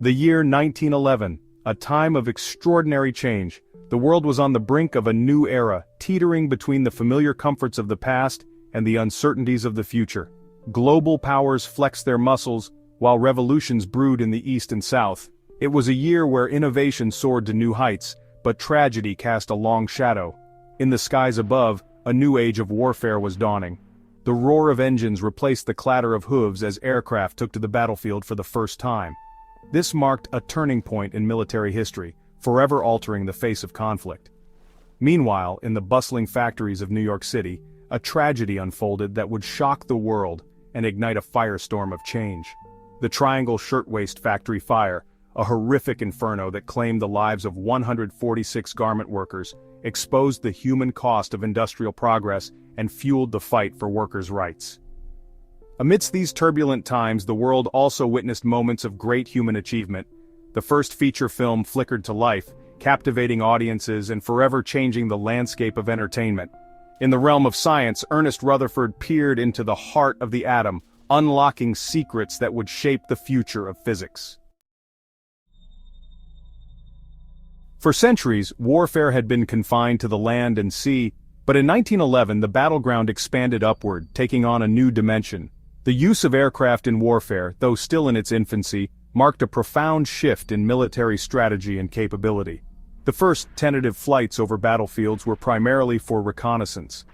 The year 1911, a time of extraordinary change. The world was on the brink of a new era, teetering between the familiar comforts of the past and the uncertainties of the future. Global powers flexed their muscles, while revolutions brewed in the East and South. It was a year where innovation soared to new heights, but tragedy cast a long shadow. In the skies above, a new age of warfare was dawning. The roar of engines replaced the clatter of hooves as aircraft took to the battlefield for the first time. This marked a turning point in military history, forever altering the face of conflict. Meanwhile, in the bustling factories of New York City, a tragedy unfolded that would shock the world and ignite a firestorm of change. The Triangle Shirtwaist factory fire, a horrific inferno that claimed the lives of 146 garment workers, exposed the human cost of industrial progress and fueled the fight for workers' rights. Amidst these turbulent times, the world also witnessed moments of great human achievement. The first feature film flickered to life, captivating audiences and forever changing the landscape of entertainment. In the realm of science, Ernest Rutherford peered into the heart of the atom, unlocking secrets that would shape the future of physics. For centuries, warfare had been confined to the land and sea, but in 1911 the battleground expanded upward, taking on a new dimension. The use of aircraft in warfare, though still in its infancy, marked a profound shift in military strategy and capability. The first tentative flights over battlefields were primarily for reconnaissance.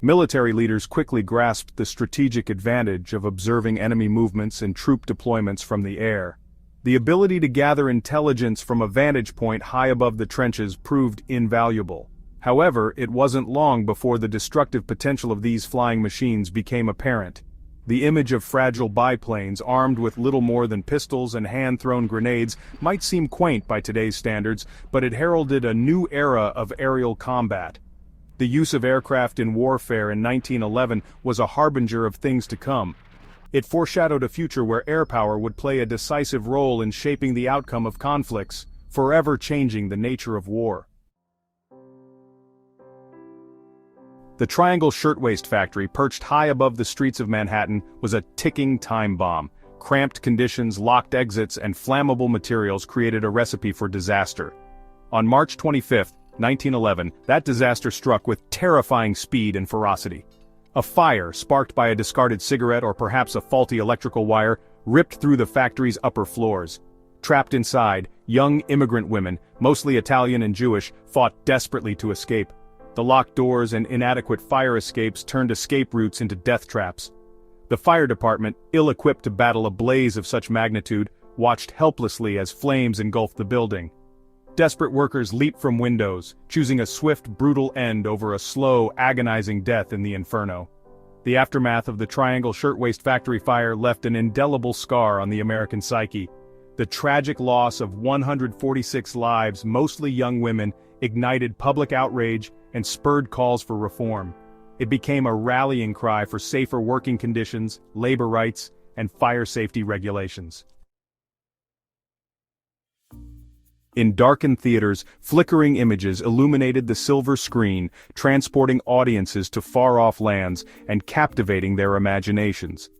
Military leaders quickly grasped the strategic advantage of observing enemy movements and troop deployments from the air. The ability to gather intelligence from a vantage point high above the trenches proved invaluable. However, it wasn't long before the destructive potential of these flying machines became apparent. The image of fragile biplanes armed with little more than pistols and hand-thrown grenades might seem quaint by today's standards, but it heralded a new era of aerial combat. The use of aircraft in warfare in 1911 was a harbinger of things to come. It foreshadowed a future where air power would play a decisive role in shaping the outcome of conflicts, forever changing the nature of war. The Triangle Shirtwaist factory, perched high above the streets of Manhattan, was a ticking time bomb. Cramped conditions, locked exits, and flammable materials created a recipe for disaster. On March 25, 1911, that disaster struck with terrifying speed and ferocity. A fire, sparked by a discarded cigarette or perhaps a faulty electrical wire, ripped through the factory's upper floors. Trapped inside, young immigrant women, mostly Italian and Jewish, fought desperately to escape. The locked doors and inadequate fire escapes turned escape routes into death traps. The fire department, ill-equipped to battle a blaze of such magnitude, watched helplessly as flames engulfed the building. Desperate workers leaped from windows, choosing a swift, brutal end over a slow, agonizing death in the inferno. The aftermath of the Triangle Shirtwaist factory fire left an indelible scar on the American psyche. The tragic loss of 146 lives, mostly young women, ignited public outrage and spurred calls for reform. It became a rallying cry for safer working conditions, labor rights, and fire safety regulations. In darkened theaters, flickering images illuminated the silver screen, transporting audiences to far-off lands and captivating their imaginations.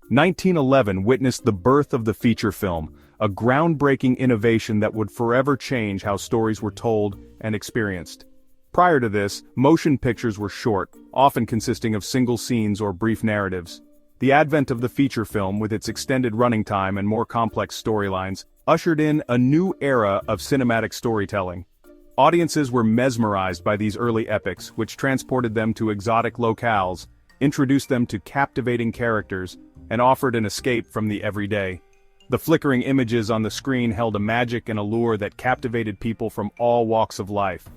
1911 witnessed the birth of the feature film, a groundbreaking innovation that would forever change how stories were told and experienced. Prior to this, motion pictures were short, often consisting of single scenes or brief narratives. The advent of the feature film, with its extended running time and more complex storylines, ushered in a new era of cinematic storytelling. Audiences were mesmerized by these early epics, which transported them to exotic locales, introduced them to captivating characters, and offered an escape from the everyday. The flickering images on the screen held a magic and allure that captivated people from all walks of life.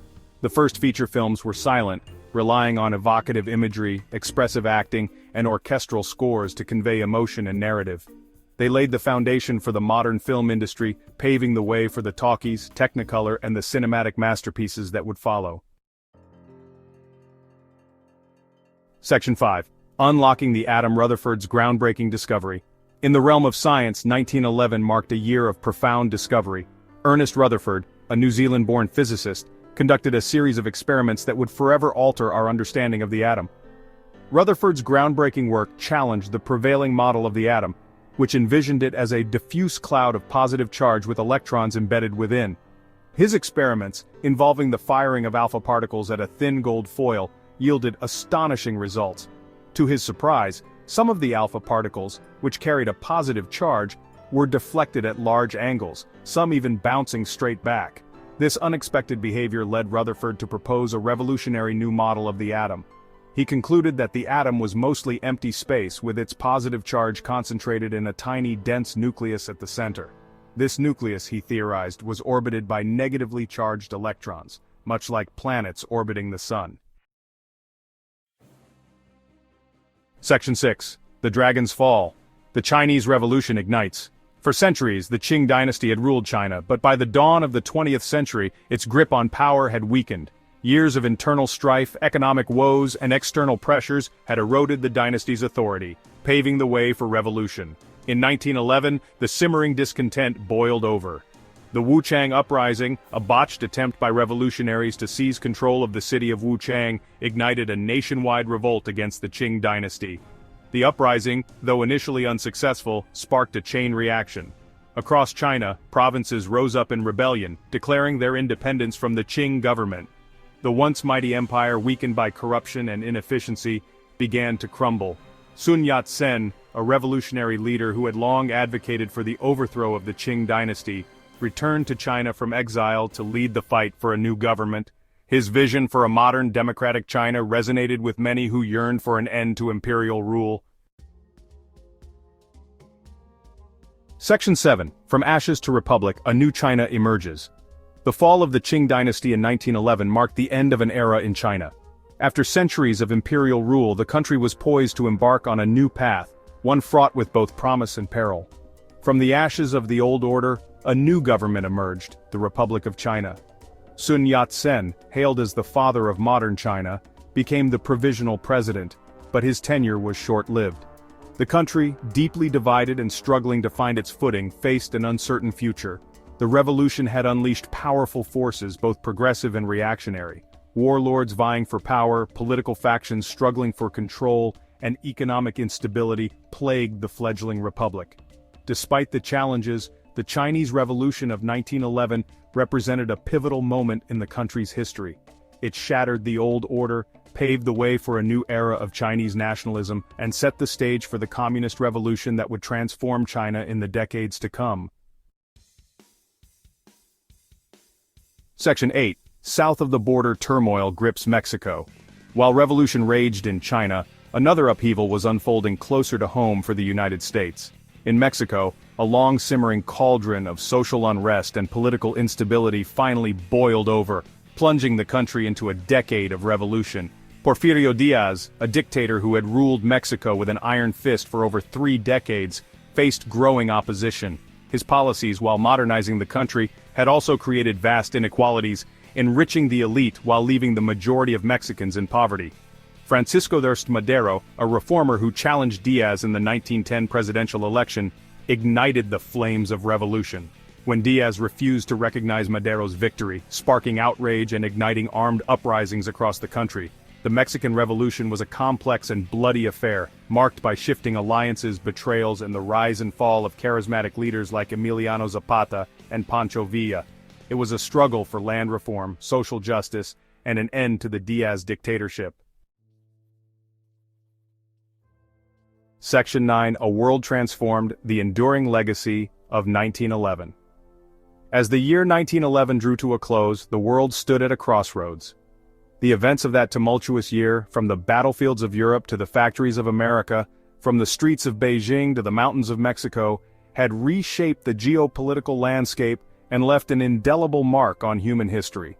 The first feature films were silent, relying on evocative imagery, expressive acting, and orchestral scores to convey emotion and narrative. They laid the foundation for the modern film industry, paving the way for the talkies, Technicolor, and the cinematic masterpieces that would follow. Section 5. Unlocking the Atom. Rutherford's groundbreaking discovery. In the realm of science, 1911 marked a year of profound discovery. Ernest Rutherford, a New Zealand-born physicist, conducted a series of experiments that would forever alter our understanding of the atom. Rutherford's groundbreaking work challenged the prevailing model of the atom. which envisioned it as a diffuse cloud of positive charge with electrons embedded within. His experiments, involving the firing of alpha particles at a thin gold foil, yielded astonishing results. To his surprise, some of the alpha particles, which carried a positive charge, were deflected at large angles, some even bouncing straight back. This unexpected behavior led Rutherford to propose a revolutionary new model of the atom. He concluded that the atom was mostly empty space with its positive charge concentrated in a tiny dense nucleus at the center. This nucleus, he theorized, was orbited by negatively charged electrons, much like planets orbiting the sun. Section 6. The Dragon's Fall. The Chinese Revolution ignites. For centuries, the Qing dynasty had ruled China, but by the dawn of the 20th century, its grip on power had weakened. Years of internal strife, economic woes, and external pressures had eroded the dynasty's authority, paving the way for revolution. In 1911, the simmering discontent boiled over. The Wuchang Uprising, a botched attempt by revolutionaries to seize control of the city of Wuchang, ignited a nationwide revolt against the Qing dynasty. The uprising, though initially unsuccessful, sparked a chain reaction. Across China, provinces rose up in rebellion, declaring their independence from the Qing government. The once mighty empire, weakened by corruption and inefficiency, began to crumble. Sun Yat-sen, a revolutionary leader who had long advocated for the overthrow of the Qing dynasty, returned to China from exile to lead the fight for a new government. His vision for a modern democratic China resonated with many who yearned for an end to imperial rule. Section 7. From Ashes to Republic, a new China emerges. The fall of the Qing dynasty in 1911 marked the end of an era in China. After centuries of imperial rule, the country was poised to embark on a new path, one fraught with both promise and peril. From the ashes of the old order, a new government emerged, the Republic of China. Sun Yat-sen, hailed as the father of modern China, became the provisional president, but his tenure was short-lived. The country, deeply divided and struggling to find its footing, faced an uncertain future. The revolution had unleashed powerful forces, both progressive and reactionary. Warlords vying for power, political factions struggling for control, and economic instability plagued the fledgling republic. Despite the challenges, the Chinese Revolution of 1911 represented a pivotal moment in the country's history. It shattered the old order, paved the way for a new era of Chinese nationalism, and set the stage for the communist revolution that would transform China in the decades to come. Section 8. South of the border, turmoil grips Mexico. While revolution raged in China, another upheaval was unfolding closer to home for the United States. In Mexico, a long-simmering cauldron of social unrest and political instability finally boiled over, plunging the country into a decade of revolution. Porfirio Diaz, a dictator who had ruled Mexico with an iron fist for over 3 decades, faced growing opposition. His policies, while modernizing the country, had also created vast inequalities, enriching the elite while leaving the majority of Mexicans in poverty. Francisco Madero, a reformer who challenged Diaz in the 1910 presidential election, ignited the flames of revolution. When Diaz refused to recognize Madero's victory, sparking outrage and igniting armed uprisings across the country, the Mexican Revolution was a complex and bloody affair, marked by shifting alliances, betrayals, and the rise and fall of charismatic leaders like Emiliano Zapata and Pancho Villa. It was a struggle for land reform, social justice, and an end to the Diaz dictatorship. Section 9. A World Transformed, the Enduring Legacy of 1911. As the year 1911 drew to a close, the world stood at a crossroads. The events of that tumultuous year, from the battlefields of Europe to the factories of America, from the streets of Beijing to the mountains of Mexico, had reshaped the geopolitical landscape and left an indelible mark on human history.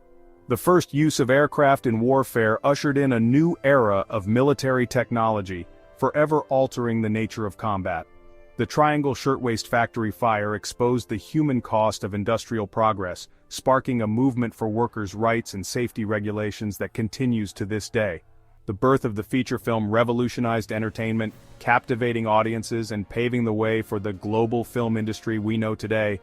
The first use of aircraft in warfare ushered in a new era of military technology, forever altering the nature of combat. The Triangle Shirtwaist factory fire exposed the human cost of industrial progress, sparking a movement for workers' rights and safety regulations that continues to this day. The birth of the feature film revolutionized entertainment, captivating audiences and paving the way for the global film industry we know today.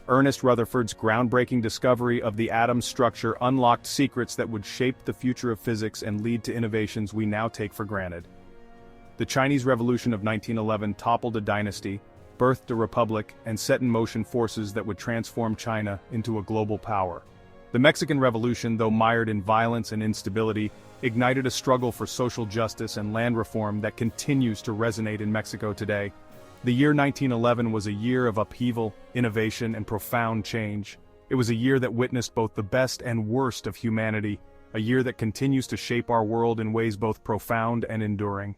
Ernest Rutherford's groundbreaking discovery of the atom's structure unlocked secrets that would shape the future of physics and lead to innovations we now take for granted. The Chinese Revolution of 1911 toppled a dynasty, birthed a republic, and set in motion forces that would transform China into a global power. The Mexican Revolution, though mired in violence and instability, ignited a struggle for social justice and land reform that continues to resonate in Mexico today. The year 1911 was a year of upheaval, innovation, and profound change. It was a year that witnessed both the best and worst of humanity, a year that continues to shape our world in ways both profound and enduring.